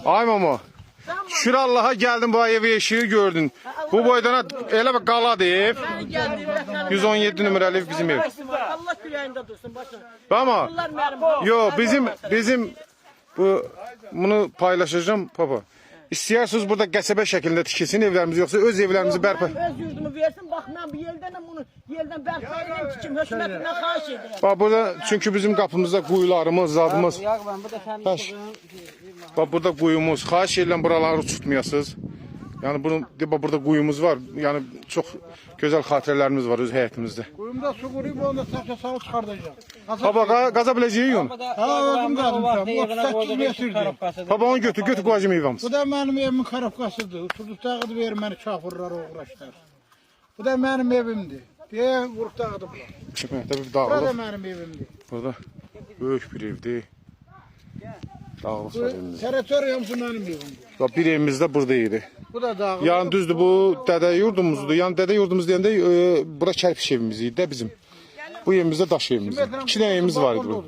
Ay mama. Şükür Allah'a geldin bu evi eşiği gördün. Bu boydana elə bak qaladı ev. 117 numaralı ev bizim ev. Allah küləyində dursun başına. Ama Bunlar mənim. yo bizim bunu paylaşacağım papa. İstəyirsiniz burada qəsəbə şəklində tikilsin evlərimiz yoxsa öz evlərimizi bərpa. Öz yurdumu versin. Bax mən bu yerdən bunu yerdən bərpa edeyim ki, kim hökumətindən xahiş edirəm. Bak burada çünkü bizim kapımızda kuyularımız, zadımız. Bak burada kuyumuz. Xahiş edirəm buraları tutmayasınız. Yani bunun burada kuyumuz var. Yani çok güzel xatirələrimiz var öz həyətimizdə. Kuyumda su kuruyup onda taşa salı çıkartacağım. Baba qaza biləcəyin yon. Ha özüm kazmışam. 38 metrdir. Baba onu götür qoyacağım evimiz. Bu da benim evimin karafkasıdır. Uçurduqda verir beni çapırlar uğraşlar. Bu da benim evimdir. Diye vurduqda bunlar. Tabii Bu da dağılır. benim evimdir. Burada böyük bir evdir. Dağılır evimiz. Teritoriyum bu benim evimdir. Bak bir evimiz de buradaydı. Bu da dağılır. Yani düzdür bu dede yurdumuzdur. Yani dede yurdumuz deyəndə bura kərpiç evimiz idi də bizim. Bu evimizdə daş evimiz. İki dənə evimiz var idi bu.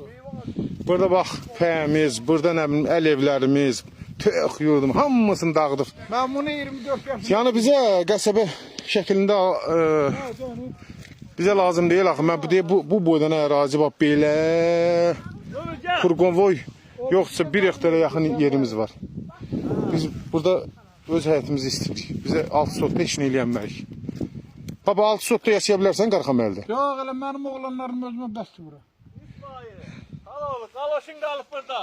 Burada bax pəyəmiz, burada nə bilim əl evlərimiz, tök yurdum hamısını dağıdıb. Ben bunu 24 yaşında. Yəni bizə qəsəbə şəklində bizə lazım deyil axı. Mən bu boydan ərazi bax belə Kurgonvoy yoxsa 1 hektara yaxın yerimiz var. Biz burada öz həyatımızı istəyirik. Bizə 6 sotda heç nə eləyənmərik. Baba 6 sotda yaşaya bilərsən Qarxaməlidə. Yok hele benim oğlanlarım özüme bəsdir bura. Qaloşun qalıb burada.